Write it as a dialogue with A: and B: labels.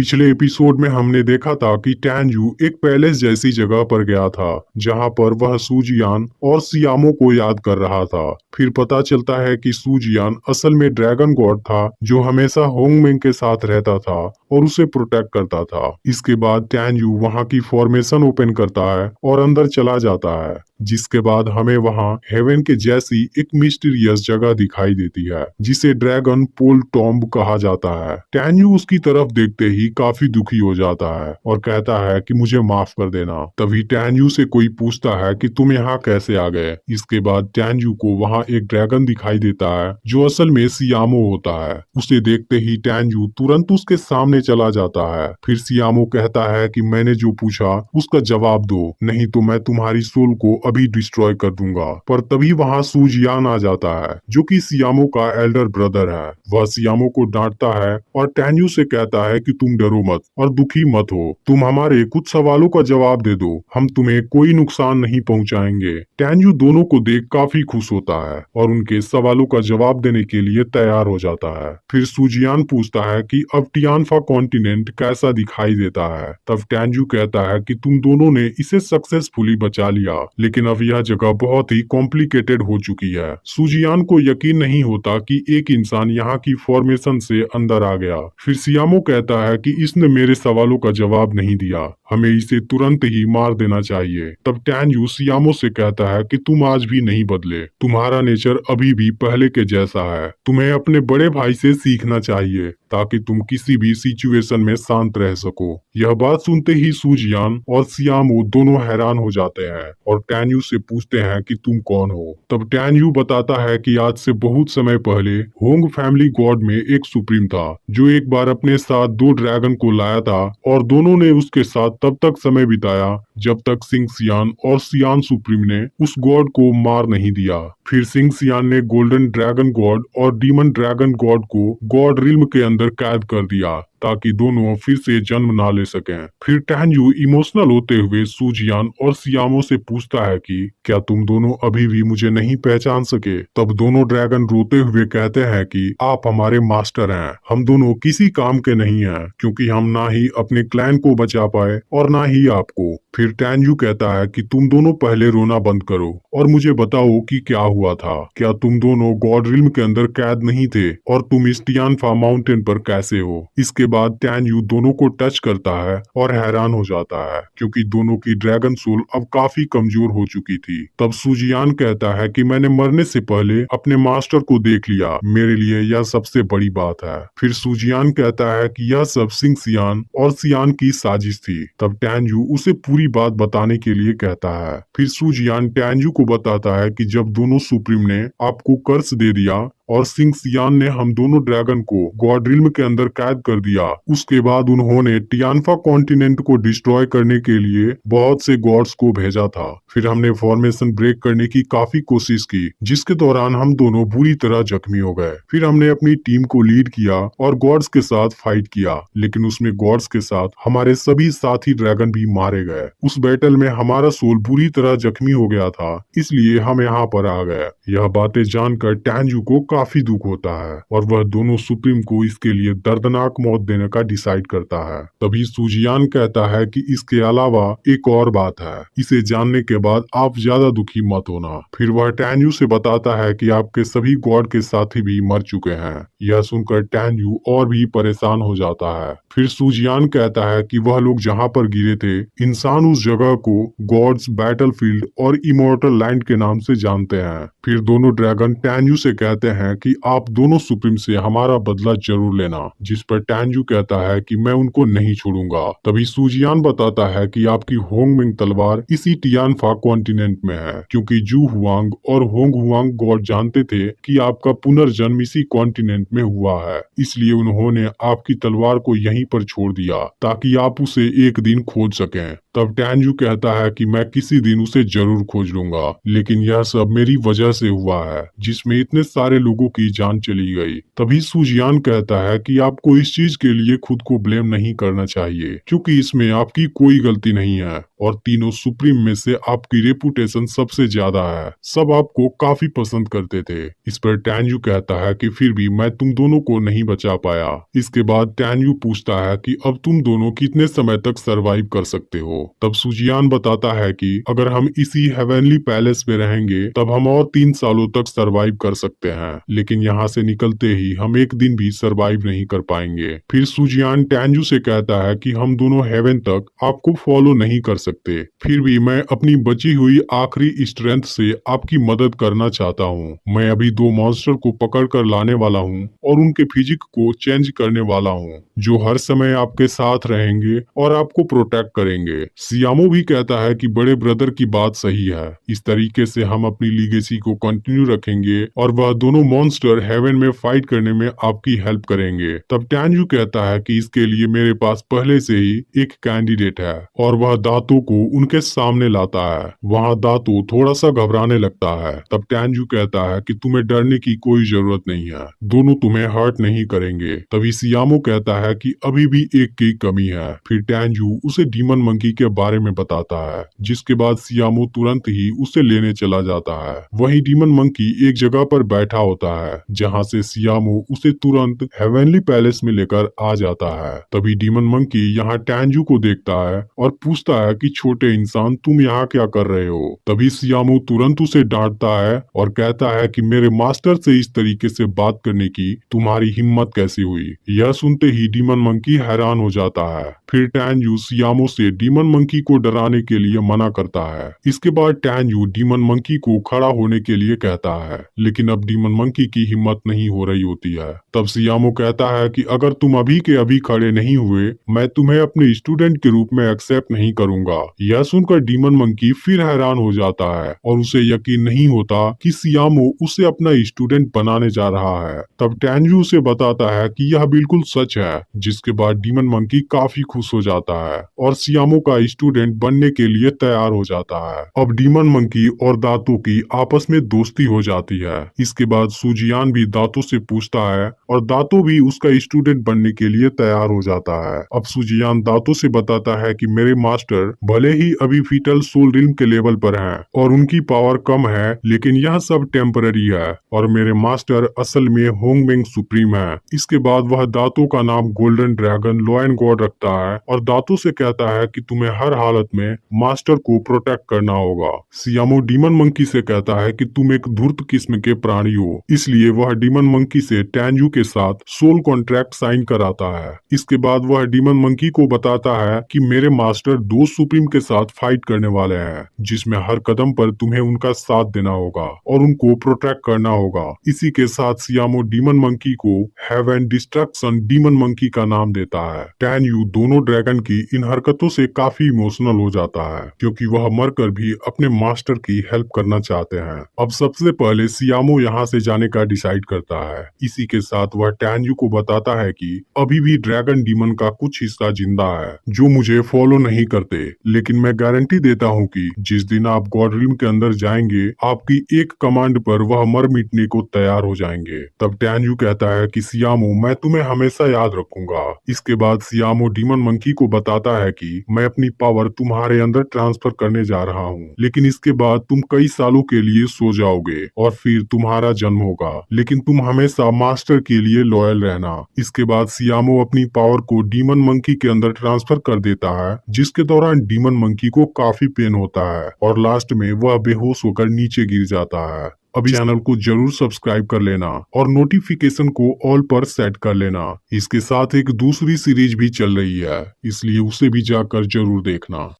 A: पिछले एपिसोड में हमने देखा था कि टैन्यू एक पैलेस जैसी जगह पर गया था जहां पर वह सूजियान और सियामो को याद कर रहा था। फिर पता चलता है कि सूजियान असल में ड्रैगन गॉड था जो हमेशा होंगमेंग के साथ रहता था और उसे प्रोटेक्ट करता था। इसके बाद टैन्यू वहां की फॉर्मेशन ओपन करता है और अंदर चला जाता है, जिसके बाद हमें वहां हेवन के जैसी एक मिस्टीरियस जगह दिखाई देती है जिसे ड्रैगन पोल टॉम्ब कहा जाता है। टैन्यू उसकी तरफ देखते ही काफी दुखी हो जाता है और कहता है कि मुझे माफ कर देना। तभी टैन्यू से कोई पूछता है कि तुम यहाँ कैसे आ गए। इसके बाद टैन्यू को वहाँ एक ड्रैगन दिखाई देता है जो असल में सियामो होता है। उसे देखते ही टैन्यू तुरंत उसके सामने चला जाता है। फिर सियामो कहता है कि मैंने जो पूछा उसका जवाब दो, नहीं तो मैं तुम्हारी सोल को अभी डिस्ट्रॉय कर दूंगा। पर तभी वहाँ सूजियान आ जाता है जो कि सियामो का एल्डर ब्रदर है। वह सियामो को डांटता है और टैन्यू से कहता है कि तुम डरो मत और दुखी मत हो, तुम हमारे कुछ सवालों का जवाब दे दो, हम तुम्हें कोई नुकसान नहीं पहुंचाएंगे। टैन्यू दोनों को देख काफी खुश होता है और उनके सवालों का जवाब देने के लिए तैयार हो जाता है। फिर सूजियान पूछता है कि अब टियानफा कॉन्टिनेंट कैसा दिखाई देता है। तब टैन्यू कहता है कि तुम दोनों ने इसे सक्सेसफुली बचा लिया, लेकिन अब यह जगह बहुत ही कॉम्प्लिकेटेड हो चुकी है। सूजियान को यकीन नहीं होता कि एक इंसान यहाँ की फॉर्मेशन से अंदर आ गया। फिर सियामो कहता है कि इसने मेरे सवालों का जवाब नहीं दिया, हमें इसे तुरंत ही मार देना चाहिए। तब टैन्यू सियामो से कहता है कि तुम आज भी नहीं बदले, तुम्हारा नेचर अभी भी पहले के जैसा है। तुम्हें अपने बड़े भाई से सीखना चाहिए ताकि तुम किसी भी सिचुएशन में शांत रह सको। यह बात सुनते ही सूजियान और सियामो दोनों हैरान हो जाते हैं और टैन्यू से पूछते हैं कि तुम कौन हो। तब टैन्यू बताता है कि आज से बहुत समय पहले होंग फैमिली गॉड में एक सुप्रीम था जो एक बार अपने साथ दो ड्रैगन को लाया था और दोनों ने उसके साथ तब तक समय बिताया जब तक सिंह सियान और सियान सुप्रीम ने उस गॉड को मार नहीं दिया। फिर सिंह सियान ने गोल्डन ड्रैगन गॉड और डीमन ड्रैगन गॉड को गॉड रिल्म के अंदर कैद कर दिया ताकि दोनों फिर से जन्म ना ले सकें। फिर टैन्यू इमोशनल होते हुए सूजियान और सियामो से पूछता है कि क्या तुम दोनों अभी भी मुझे नहीं पहचान सके। तब दोनों ड्रैगन रोते हुए कहते हैं कि आप हमारे मास्टर हैं, हम दोनों किसी काम के नहीं हैं क्योंकि हम ना ही अपने क्लैन को बचा पाए और ना ही आपको। फिर टैन्यू कहता है कि तुम दोनों पहले रोना बंद करो और मुझे बताओ कि क्या हुआ था। क्या तुम दोनों गॉड रिल्म के अंदर कैद नहीं थे और तुम इस टियानफा माउंटेन पर कैसे हो। इसके बाद टैन्यू दोनों को टच करता है और हैरान हो जाता है क्योंकि दोनों की ड्रैगन सोल अब काफी कमजोर हो चुकी थी। तब सूजियान कहता है कि मैंने मरने से पहले अपने मास्टर को देख लिया, मेरे लिए यह सबसे बड़ी बात है। फिर सूजियान कहता है कि यह सब सिंह सियान और सियान की साजिश थी। तब टैन्यू उसे पूरी बात बताने के लिए कहता है। फिर सूजियान टैन्यू को बताता है कि जब दोनों सुप्रीम ने आपको कर्स दे दिया और सिंह सियान ने हम दोनों ड्रैगन को गॉड रिल्म के अंदर कैद कर दिया, उसके बाद उन्होंने टियानफा कॉन्टिनेंट को डिस्ट्रॉय करने के लिए बहुत से गॉड्स को भेजा था। फिर हमने फॉर्मेशन ब्रेक करने की काफी कोशिश की जिसके दौरान हम दोनों बुरी तरह जख्मी हो गए। फिर हमने अपनी टीम को लीड किया और गॉड्स के साथ फाइट किया, लेकिन उसमें गॉड्स के साथ हमारे सभी साथी ड्रैगन भी मारे गए। उस बैटल में हमारा सोल बुरी तरह जख्मी हो गया था, इसलिए हम यहाँ पर आ गए। यह बातें जानकर टैन्यू को काफी दुख होता है और वह दोनों सुप्रीम को इसके लिए दर्दनाक मौत देने का डिसाइड करता है। तभी सूजियान कहता है कि इसके अलावा एक और बात है, इसे जानने के बाद आप ज्यादा दुखी मत होना। फिर वह टैन्यू से बताता है कि आपके सभी गॉड के साथी भी मर चुके हैं। यह सुनकर टैन्यू और भी परेशान हो जाता है। फिर सूजियान कहता है कि वह लोग जहाँ पर गिरे थे, इंसान उस जगह को गॉड्स बैटलफील्ड और इमोर्टल लैंड के नाम से जानते हैं। फिर दोनों ड्रैगन टैन्यू से कहते हैं कि आप दोनों सुप्रीम से हमारा बदला जरूर लेना, जिस पर टैन्यू कहता है कि मैं उनको नहीं छोड़ूंगा। तभी सूजियान बताता है कि आपकी होंगमिंग तलवार इसी टियानफा कॉन्टिनेंट में है क्योंकि जू हुआंग और होंग हुआंग गॉड जानते थे कि आपका पुनर्जन्म इसी कॉन्टिनेंट में हुआ है, इसलिए उन्होंने आपकी तलवार को यहीं पर छोड़ दिया ताकि आप उसे एक दिन खोज सकें। तब टैन्यू कहता है कि मैं किसी दिन उसे जरूर खोज लूंगा, लेकिन यह सब मेरी वजह से हुआ है जिसमें इतने सारे लोगों की जान चली गई। तभी सूजियान कहता है कि आपको इस चीज के लिए खुद को ब्लेम नहीं करना चाहिए क्योंकि इसमें आपकी कोई गलती नहीं है और तीनों सुप्रीम में से आपकी रेपुटेशन सबसे ज्यादा है, सब आपको काफी पसंद करते थे। इस पर टैन्यू कहता है कि फिर भी मैं तुम दोनों को नहीं बचा पाया। इसके बाद टैन्यू पूछता है कि अब तुम दोनों कितने समय तक सरवाइव कर सकते हो। तब सुजियान बताता है कि अगर हम इसी हेवनली पैलेस में रहेंगे तब हम और 3 सालों तक सरवाइव कर सकते हैं, लेकिन यहाँ से निकलते ही हम एक दिन भी सरवाइव नहीं कर पाएंगे। फिर सुजियान टैन्यू से कहता है कि हम दोनों हेवन तक आपको फॉलो नहीं कर सकते, फिर भी मैं अपनी बची हुई आखिरी स्ट्रेंथ से आपकी मदद करना चाहता हूँ। मैं अभी 2 मॉन्स्टर को पकड़ कर लाने वाला हूँ और उनके फिजिक को चेंज करने वाला हूँ, जो हर समय आपके साथ रहेंगे और आपको प्रोटेक्ट करेंगे। सियामो भी कहता है कि बड़े ब्रदर की बात सही है, इस तरीके से हम अपनी लीगेसी को कंटिन्यू रखेंगे और वह दोनों मॉन्स्टर हेवन में फाइट करने में आपकी हेल्प करेंगे। तब टैन्यू कहता है कि इसके लिए मेरे पास पहले से ही एक कैंडिडेट है और वह दातो को उनके सामने लाता है। वहाँ दातो थोड़ा सा घबराने लगता है। तब टैन्यू कहता है कि तुम्हें डरने की कोई जरूरत नहीं है, दोनों तुम्हें हर्ट नहीं करेंगे। तभी सियामो कहता है कि अभी भी एक की कमी है। फिर टैन्यू उसे डीमन मंकी के बारे में बताता है, जिसके बाद सियामो तुरंत ही उसे लेने चला जाता है। वही डीमन मंकी एक जगह पर बैठा होता है, जहाँ से सियामो उसे तुरंत हेवनली पैलेस में लेकर आ जाता है। तभी डीमन मंकी यहाँ टैन्यू को देखता है और पूछता है कि छोटे इंसान तुम यहाँ क्या कर रहे हो। तभी सियामो तुरंत उसे डांटता है और कहता है कि मेरे मास्टर से इस तरीके से बात करने की तुम्हारी हिम्मत कैसी हुई। यह सुनते ही डीमन मंकी हैरान हो जाता है। फिर टैन्यू सियामो से डीमन मंकी को डराने के लिए मना करता है। इसके बाद टैन्यू डीमन मंकी को खड़ा होने के लिए कहता है, लेकिन अब डीमन मंकी की हिम्मत नहीं हो रही होती है। तब सियामो कहता है कि अगर तुम अभी के अभी खड़े नहीं हुए, मैं तुम्हें अपने स्टूडेंट के रूप में एक्सेप्ट नहीं करूंगा। यह सुनकर डीमन मंकी फिर हैरान हो जाता है और उसे यकीन नहीं होता कि सियामो उसे अपना स्टूडेंट बनाने जा रहा है। तब टैन्यू उसे बताता है कि यह बिल्कुल सच है, जिसके बाद डीमन मंकी काफी खुश हो जाता है और सियामो का स्टूडेंट बनने के लिए तैयार हो जाता है। अब डीमन मंकी और दातो की आपस में दोस्ती हो जाती है। इसके बाद सुजियान भी दातो से पूछता है और दातो भी उसका स्टूडेंट बनने के लिए तैयार हो जाता है। अब सुजियान दातो से बताता है कि मेरे मास्टर भले ही अभी फीटल सोल रिल्म के लेवल पर हैं और उनकी पावर कम है, लेकिन यह सब टेम्पररी है और मेरे मास्टर असल में होंगमेंग सुप्रीम है। इसके बाद वह दातो का नाम गोल्डन ड्रैगन लॉयन गॉड रखता है और दातो से कहता है कि तुम्हें हर हालत में मास्टर को प्रोटेक्ट करना होगा। सियामो डीमन मंकी से कहता है कि तुम एक धूर्त किस्म के प्राणी हो, इसलिए वह डीमन मंकी से टैन्यू के साथ सोल कॉन्ट्रैक्ट साइन कराता है। इसके बाद वह डीमन मंकी को बताता है कि मेरे मास्टर 2 सुप्रीम के साथ फाइट करने वाले हैं, जिसमें हर कदम पर तुम्हें उनका साथ देना होगा और उनको प्रोटेक्ट करना होगा। इसी के साथ सियामो डीमन मंकी को हेवन डिस्ट्रक्शन डीमन मंकी का नाम देता है। टैन्यू दोनों ड्रैगन की इन हरकतों से काफी इमोशनल हो जाता है, क्योंकि वह मरकर भी अपने मास्टर की हेल्प करना चाहते हैं। अब सबसे पहले सियामो यहाँ से जाने का डिसाइड करता है। इसी के साथ वह टैन्यू को बताता है कि अभी भी ड्रैगन डीमन का कुछ हिस्सा जिंदा है, जो मुझे फॉलो नहीं करते, लेकिन मैं गारंटी देता हूँ कि जिस दिन आप गॉड रिल्म के अंदर जाएंगे, आपकी एक कमांड पर वह मर मिटने को तैयार हो जाएंगे। तब टैन्यू कहता है कि सियामो मैं तुम्हें हमेशा याद रखूंगा। इसके बाद सियामो डीमन मंकी को बताता है कि मैं अपनी पावर तुम्हारे अंदर ट्रांसफर करने जा रहा हूँ, लेकिन इसके बाद तुम कई सालों के लिए सो जाओगे और फिर तुम्हारा जन्म होगा, लेकिन तुम हमेशा मास्टर के लिए लॉयल रहना। इसके बाद सियामो अपनी पावर को डीमन मंकी के अंदर ट्रांसफर कर देता है, जिसके दौरान डीमन मंकी को काफी पेन होता है और लास्ट में वह बेहोश होकर नीचे गिर जाता है। अभी चैनल को जरूर सब्सक्राइब कर लेना और नोटिफिकेशन को ऑल पर सेट कर लेना। इसके साथ एक दूसरी सीरीज भी चल रही है, इसलिए उसे भी जाकर जरूर देखना।